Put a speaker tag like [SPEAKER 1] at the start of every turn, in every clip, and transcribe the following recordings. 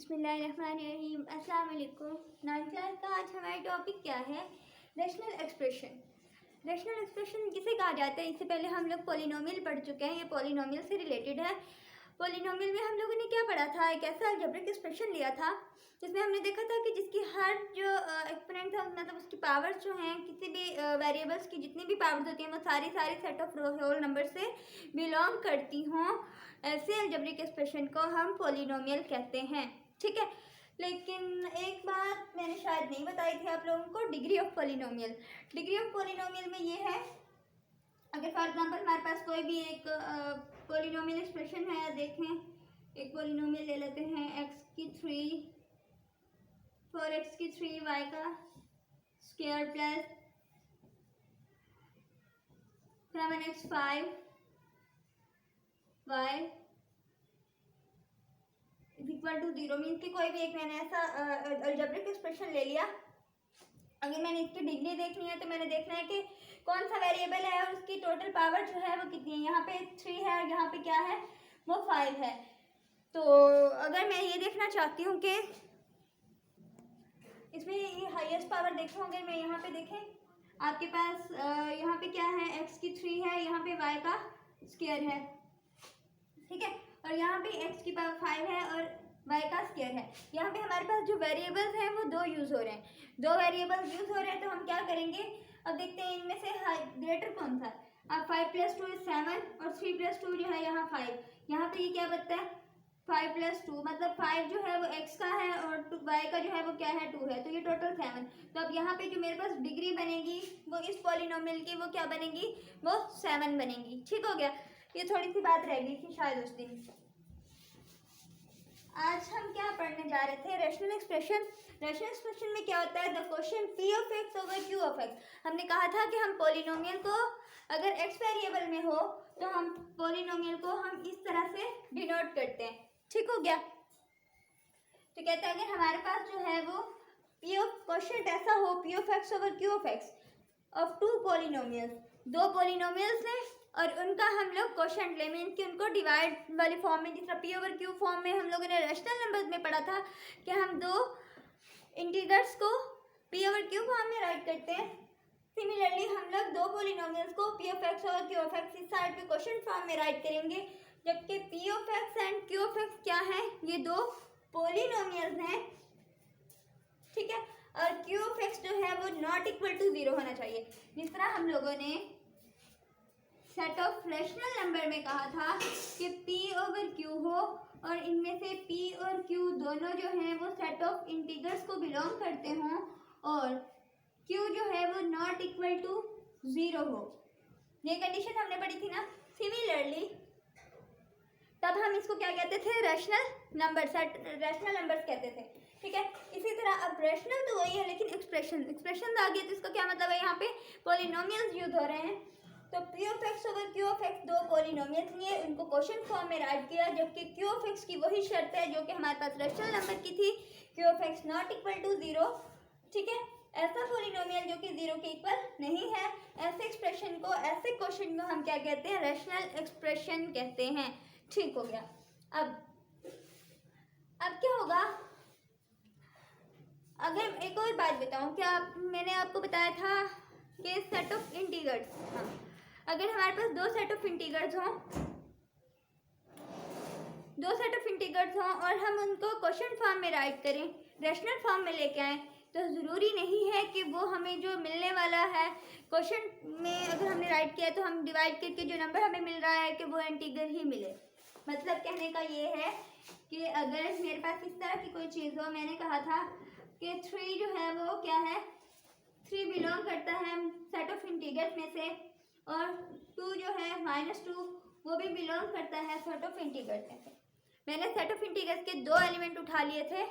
[SPEAKER 1] बिस्मिल्लाहिर्रहमानिर्रहीम। अस्सलाम वालेकुम। 9th क्लास का आज हमारा टॉपिक क्या है? Rational expression. रैशनल एक्सप्रेशन किसे कहा जाता है? इससे पहले हम लोग पॉलिनोमियल पढ़ चुके हैं, ये पॉलिनोमियल से रिलेटेड है। पॉलिनोमियल में हम लोगों ने क्या पढ़ा था? एक ऐसा अलजेब्रिक एक्सप्रेशन लिया था जिसमें हमने देखा था कि जिसकी हर जो एक्सपोनेंट था, मतलब उसकी पावर्स जो हैं, किसी भी वेरिएबल्स की जितनी भी पावर्स होती हैं वो सारी सेट ऑफ होल नंबर से बिलोंग करती हों। ऐसे अलजेब्रिक एक्सप्रेशन को हम पॉलिनोमियल कहते हैं, ठीक है। लेकिन एक बात मैंने शायद नहीं बताई थी आप लोगों को, degree of polynomial. Degree of polynomial में ये है, अगर फॉर एग्जांपल हमारे पास कोई भी एक पॉलिनोमियल एक्सप्रेशन है, देखें एक पॉलिनोमियल ले लेते हैं x की 3 4x की 3 y का square plus 7x 5 y equal to 0। Means कि कोई भी एक मैंने ऐसा अलजेब्रिक एक्सप्रेशन ले लिया। अगर मैंने इसकी डिग्री देखनी है तो मैंने देखना है कि कौन सा वेरिएबल है और उसकी टोटल पावर जो है वो कितनी है। यहाँ पे 3 है और यहाँ पे क्या है, वो 5 है। तो अगर मैं ये देखना चाहती हूँ कि इसमें ये हाईएस्ट पावर देखूँ, अगर मैं यहाँ पे देखें आपके पास यहाँ पे क्या है, x की 3 है, यहाँ पे y का स्क्वायर है, ठीक है, और यहाँ पे x की पावर 5 है और y का स्क्वायर है। यहाँ पे हमारे पास जो वेरिएबल्स हैं वो दो यूज़ हो रहे हैं, दो वेरिएबल्स यूज़ हो रहे हैं। तो हम क्या करेंगे, अब देखते हैं इनमें से ग्रेटर कौन सा। अब 5 + 2 = 7 और 3 + 2 जो है यहाँ 5। यहाँ पे ये क्या बनता है, 5 + 2 मतलब 5 जो है वो x का है और y का जो है वो क्या है, 2 है। तो ये टोटल 7। तो अब यहाँ पे जो मेरे पास डिग्री बनेगी वो इस पॉलिनोमियल की वो क्या बनेगी, वो 7 बनेगी। ठीक हो गया। ये थोड़ी सी बात रह गई थी शायद उस दिन। आज हम क्या पढ़ने जा रहे थे, रैशनल एक्सप्रेशन। रैशनल एक्सप्रेशन में क्या होता है, the question p of x over q of x। हमने कहा था कि हम पॉलिनोमियल को अगर x वेरिएबल में हो तो हम पॉलिनोमियल को हम इस तरह से डिनोट करते हैं। ठीक हो गया। तो कहते हैं अगर हमारे पास जो है वो p ऑफ क्वेश्चन ऐसा हो, p of x over q of x of 2 polynomials, दो पॉलिनोमियल्स हैं और उनका हम लोग क्वोशंट ले, मीन कि उनको डिवाइड वाली फॉर्म में, जिस तरह p ओवर q फॉर्म में हम लोगों ने रैशनल नंबर्स में पढ़ा था कि हम दो इंटीजर्स को p ओवर q फॉर्म में राइट करते हैं। सिमिलरली हम लोग दो पॉलिनोमियल्स को p ऑफ x और q ऑफ x इस साइड पे क्वोशंट फॉर्म में राइट करेंगे, जबकि p of x and q of x क्या है, ये दो पॉलिनोमियल्स हैं, ठीक है। और q ऑफ x जो है वो नॉट इक्वल टू 0 होना चाहिए। जिस तरह हम लोगों ने सेट ऑफ रैशनल नंबर में कहा था कि p ओवर q हो और इनमें से p और q दोनों जो हैं वो सेट ऑफ इंटीजर्स को बिलोंग करते हों और q जो है वो नॉट इक्वल टू 0 हो। ये कंडीशन हमने पढ़ी थी ना। सिमिलरली तब हम इसको क्या कहते थे, rational number, set rational numbers कहते थे, ठीक है। इसी तरह अब रैशनल तो वही है लेकिन एक्सप्रेशन आ गया, तो इसका क्या मतलब है, यहाँ पे पॉलिनोमियल्स यूज हो रहे हैं। तो p of x over q of x दो पॉलिनोमियल्स लिए, उनको क्वोशंट फॉर्म में राइट किया, जबकि q ऑफ x की वही शर्त है जो कि हमारे पास रैशनल नंबर की थी, q of x not equal to 0, ठीक है। ऐसा पॉलिनोमियल जो कि 0 के इक्वल नहीं है, ऐसे एक्सप्रेशन को, ऐसे क्वेश्चन को हम क्या कहते हैं, रैशनल एक्सप्रेशन कहते हैं। ठीक हो गया। अब क्या होगा, अगर एक और बात बताऊं, क्या मैंने आपको बताया था कि सेट ऑफ इंटीजर्स, हाँ, अगर हमारे पास दो सेट ऑफ इंटीजर्स हों और हम उनको क्वोशंट फॉर्म में राइट करें, रैशनल फॉर्म में लेके आएँ, तो ज़रूरी नहीं है कि वो हमें जो मिलने वाला है क्वोशंट में, अगर हमने राइट किया तो हम डिवाइड करके जो नंबर हमें मिल रहा है कि वो इंटीजर ही मिले। मतलब कहने का ये है कि अगर मेरे पास इस तरह की कोई चीज़ हो, मैंने कहा था कि 3 जो है वो क्या है, 3 बिलोंग करता है सेट ऑफ इंटीजर्स में से, और 2 जो है -2 वो भी बिलोंग करता है सेट ऑफ इंटीजर्स में से। मैंने सेट ऑफ इंटीजर्स के दो एलिमेंट उठा लिए थे।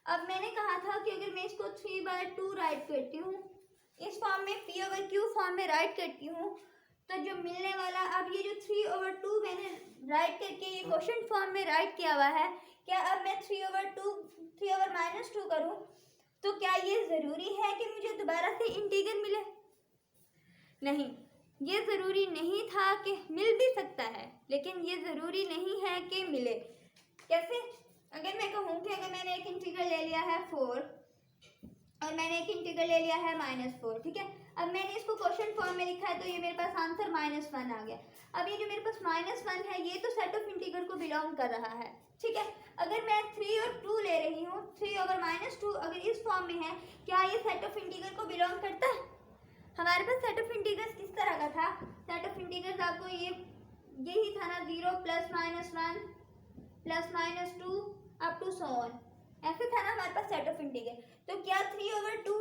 [SPEAKER 1] अब मैंने कहा था कि अगर मैं इसको 3/2 राइट करती हूँ, इस फॉर्म में p ओवर q फॉर्म में राइट करती हूँ, तो जो मिलने वाला, अब ये जो 3/2 मैंने राइट करके ये क्वोशंट फॉर्म में राइट किया हुआ है, क्या अब मैं 3/2 करूँ तो क्या ये ज़रूरी है कि मुझे दोबारा से इंटीजर मिले? नहीं, ये ज़रूरी नहीं था, कि मिल भी सकता है लेकिन ये ज़रूरी नहीं है कि मिले। कैसे? अगर मैं कहूँ कि अगर मैंने लिया है 4 और मैंने एक इंटीग्रल ले लिया है -4, ठीक है। अब मैंने इसको क्वेश्चन फॉर्म में लिखा है तो ये मेरे पास आंसर -1 आ गया। अब ये जो मेरे पास -1 है ये तो सेट ऑफ इंटीग्रल को बिलोंग कर रहा है, ठीक है। अगर मैं 3 और 2 ले रही हूँ, 3 ओवर -2 अगर इस फॉर्म में है, क्या ये सेट ऑफ इंटीग्रल को बिलोंग करता है? हमारे पास सेट ऑफ इंटीग्रल्स किस तरह का था? सेट ऑफ इंटीग्रल्स आपको यही था ना, 0 +-1 +-2 अप टू सो ऑन, ऐसे था ना हमारे पास सेट ऑफ इंटीग्रल। तो क्या 3/2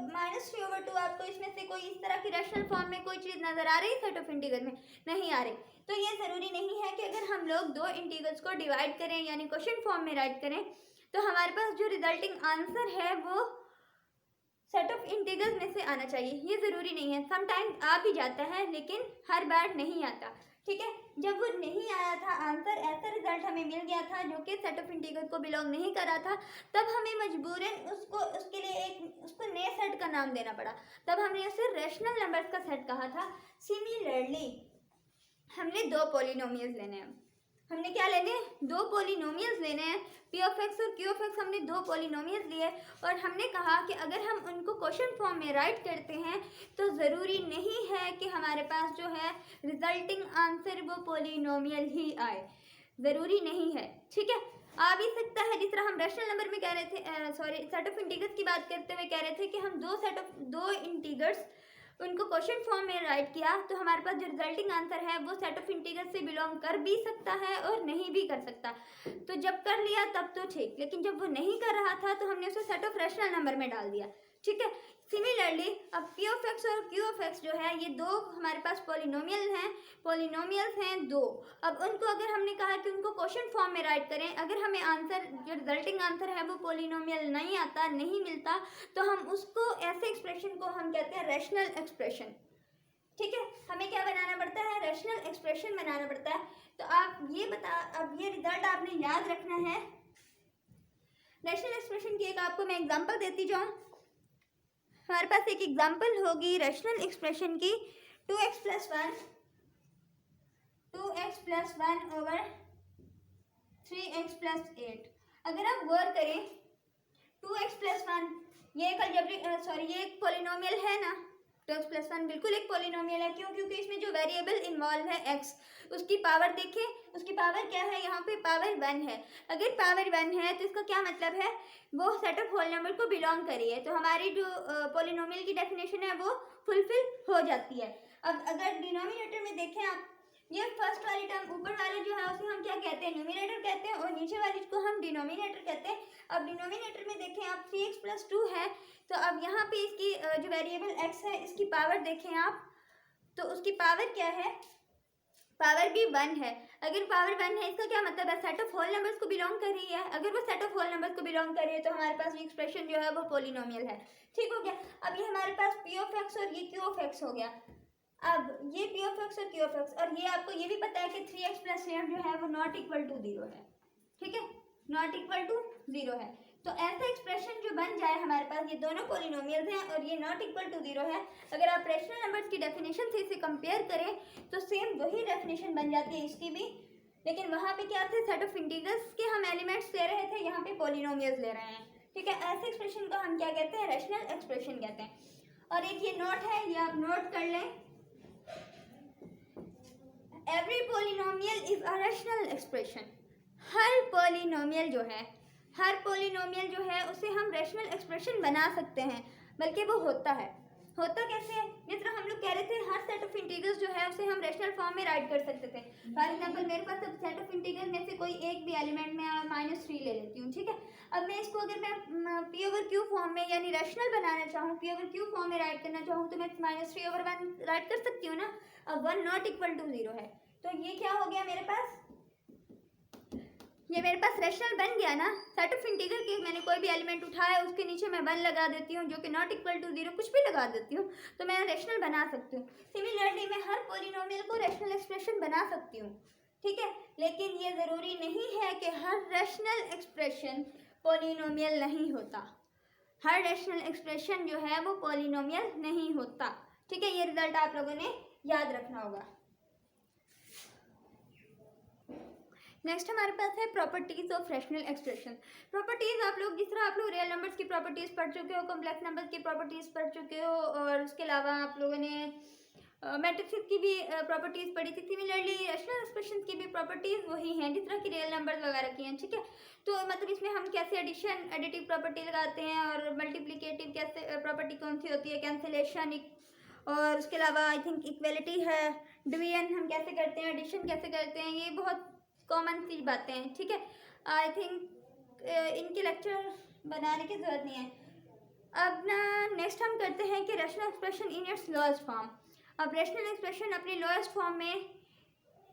[SPEAKER 1] -3/2 आपको इसमें से कोई इस तरह की रैशनल फॉर्म में कोई चीज़ नज़र आ रही है सेट ऑफ इंटीग्रल में? नहीं आ रही। तो ये ज़रूरी नहीं है कि अगर हम लोग दो इंटीग्रल्स को डिवाइड करें यानी क्वेश्चन फॉर्म में राइट करें तो हमारे पास जो रिजल्टिंग आंसर है वो सेट ऑफ इंटीग्रल्स में से आना चाहिए, ये ज़रूरी नहीं है। समटाइम्स आ भी जाता है लेकिन हर बार नहीं आता, ठीक है। जब वो नहीं आया था आंसर, ऐसा रिजल्ट हमें मिल गया था जो कि सेट ऑफ इंटीग्रल को बिलोंग नहीं कर रहा था, तब हमें मजबूरन उसके लिए उसको नए सेट का नाम देना पड़ा। तब हमने उसे रैशनल नंबर्स का सेट कहा था। सिमिलरली हमने दो पॉलिनोमियल्स लेने हैं। हमने क्या लेने हैं? दो पॉलिनोमियल्स लेने हैं। पी ऑफ एक्स और क्यू ऑफ एक्स हमने दो पॉलिनोमियल्स लिए और हमने कहा कि अगर हम उनको क्वेश्चन फॉर्म में राइट करते हैं तो ज़रूरी नहीं है कि हमारे पास जो है रिजल्टिंग आंसर वो पॉलिनोमियल ही आए, ज़रूरी नहीं है, ठीक है। आ भी सकता है, जिस तरह हम रैशनल नंबर में कह रहे थे, सेट ऑफ इंटीग्रल्स की बात करते हुए कह रहे थे कि हम दो इंटीग्रल्स उनको क्वेश्चन फॉर्म में राइट किया तो हमारे पास जो रिजल्टिंग आंसर है वो सेट ऑफ इंटीग्रल से बिलोंग कर भी सकता है और नहीं भी कर सकता। तो जब कर लिया तब तो ठीक, लेकिन जब वो नहीं कर रहा था तो हमने उसे सेट ऑफ रैशनल नंबर में डाल दिया, ठीक है। सिमिलरली अब पी ऑफ एक्स और क्यू ऑफ एक्स जो है ये दो हमारे पास पॉलिनोमियल्स हैं दो। अब उनको अगर हमने कहा कि उनको क्वेश्चन फॉर्म में राइट करें, अगर हमें आंसर जो रिजल्टिंग आंसर है वो पॉलिनोमियल नहीं आता, नहीं मिलता, तो हम उसको ऐसे एक्सप्रेशन को हम कहते हैं रैशनल एक्सप्रेशन, ठीक है। हमें क्या बनाना पड़ता है? रैशनल एक्सप्रेशन बनाना पड़ता है। तो आप अब ये रिजल्ट आपने याद रखना है। रैशनल एक्सप्रेशन की एक आपको मैं एग्जांपल देती जाऊँ। हमारे पास एक एग्जांपल होगी रैशनल एक्सप्रेशन की, 2x + 1 ओवर 3x + 8। अगर आप गौर करें 2x + 1 ये एक पॉलिनोमियल है ना, 2x + 1 बिल्कुल एक पॉलिनोमियल है। क्यों? क्योंकि इसमें जो वेरिएबल इन्वॉल्व है x, उसकी पावर देखें, उसकी पावर क्या है? यहाँ पे पावर 1 है। अगर पावर 1 है तो इसका क्या मतलब है? वो सेट ऑफ होल नंबर को बिलोंग करी है। तो हमारी जो पॉलिनोमियल की डेफिनेशन है वो फुलफिल हो जाती है। अब अगर डिनोमिनेटर में देखें आप, ये फर्स्ट वाली टर्म ऊपर वाले जो है उसे हम क्या कहते हैं? न्यूमिनेटर कहते हैं और नीचे वाली को हम डिनोमिनेटर कहते हैं। अब डिनोमिनेटर में देखें आप 3x + 2 है, तो अब यहाँ पे इसकी जो वेरिएबल x है इसकी पावर देखें आप, तो उसकी पावर क्या है? पावर भी 1 है। अगर पावर 1 है इसका क्या मतलब है? सेट ऑफ होल नंबर्स को बिलोंग कर रही है। अगर वो सेट ऑफ होल नंबर्स को बिलोंग कर रही है तो हमारे पास ये एक्सप्रेशन जो है वो पॉलिनोमियल है, ठीक हो गया। अब ये हमारे पास पी ऑफ एक्स और ये क्यू ऑफ एक्स हो गया। अब ये पी ऑफ एक्स और क्यू ऑफ एक्स, और ये आपको ये भी पता है कि 3x + 8 जो है वो नॉट इक्वल टू 0 है, ठीक है, नॉट इक्वल टू 0 है। तो ऐसा एक्सप्रेशन जो बन जाए हमारे पास, ये दोनों पॉलिनोमियल्स हैं और ये नॉट इक्वल टू 0 है, अगर आप रैशनल नंबर्स की डेफिनेशन से इसे कंपेयर करें तो सेम वही डेफिनेशन बन जाती है इसकी भी, लेकिन वहाँ पे क्या थे? सेट ऑफ इंटीग्रल्स के हम एलिमेंट्स ले रहे थे, यहाँ पे पॉलिनोमियल्स ले रहे हैं, ठीक है। ऐसे एक्सप्रेशन को हम क्या कहते हैं? रैशनल एक्सप्रेशन कहते हैं। और एक ये नोट है, ये आप नोट कर लें, every polynomial is a rational expression. Her polynomial जो है उसे हम रैशनल एक्सप्रेशन बना सकते हैं, बल्कि वो होता है। होता कैसे है? जिस तरह हम लोग कह रहे थे हर सेट ऑफ इंटीग्रल्स जो है उसे हम रैशनल फॉर्म में राइट कर सकते थे। फॉर एग्जांपल मेरे पास अब सेट ऑफ इंटीग्रल में से कोई एक भी एलिमेंट में -3 ले लेती हूँ, ठीक है। अब मैं इसको अगर मैं पी ओवर क्यू फॉर्म में यानी रैशनल बनाना चाहूँ, पी ओवर क्यू फॉर्म में राइट करना चाहूँ तो मैं -3/1 राइट कर सकती हूँ ना। अब 1 नॉट इक्वल टू 0 है, तो ये क्या हो गया मेरे पास? ये मेरे पास रैशनल बन गया ना। सेट ऑफ इंटीग्रल के मैंने कोई भी एलिमेंट उठाया उसके नीचे मैं 1 लगा देती हूँ, जो कि नॉट इक्वल टू 0 कुछ भी लगा देती हूँ, तो मैं रैशनल बना सकती हूँ। सिमिलरली मैं हर पॉलिनोमियल को रैशनल एक्सप्रेशन बना सकती हूँ, ठीक है। लेकिन ये ज़रूरी नहीं है कि हर रैशनल एक्सप्रेशन पॉलिनोमियल नहीं होता। हर रैशनल एक्सप्रेशन जो है वो पॉलिनोमियल नहीं होता, ठीक है। ये रिजल्ट आप लोगों ने याद रखना होगा। नेक्स्ट हमारे पास है properties of rational expression. Properties आप लोग जिस तरह आप लोग रियल नंबर्स की प्रॉपर्टीज पढ़ चुके हो, कॉम्प्लेक्स नंबर्स की प्रॉपर्टीज पढ़ चुके हो, और उसके अलावा आप लोगों ने मैट्रिक्स की भी प्रॉपर्टीज पढ़ी थी। सिमिलरली रैशनल एक्सप्रेशन की भी प्रॉपर्टीज वही हैं जिस तरह की रियल नंबर्स वगैरह की हैं, ठीक है। तो मतलब इसमें हम कैसे एडिशन एडिटिव प्रॉपर्टी लगाते हैं, और मल्टीप्लिकेटिव कैसे प्रॉपर्टी कौन सी होती है, कैंसिलेशन, और उसके अलावा आई थिंक इक्वलिटी है, डिवीजन हम कैसे करते हैं, एडिशन कैसे करते हैं, ये बहुत कॉमन सी बातें हैं, ठीक है। आई थिंक इनके लेक्चर बनाने की ज़रूरत नहीं है। अब ना नेक्स्ट हम करते हैं कि rational expression in its lowest form. अब रैशनल एक्सप्रेशन अपनी लोएस्ट फॉर्म में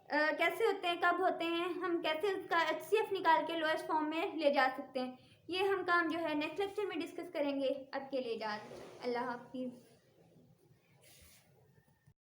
[SPEAKER 1] कैसे होते हैं, कब होते हैं, हम कैसे उसका HCF निकाल के लोएस्ट फॉर्म में ले जा सकते हैं, ये हम काम जो है नेक्स्ट लेक्चर में डिस्कस करेंगे। अब के लिए इजाज़त, अल्लाह हाफिज़।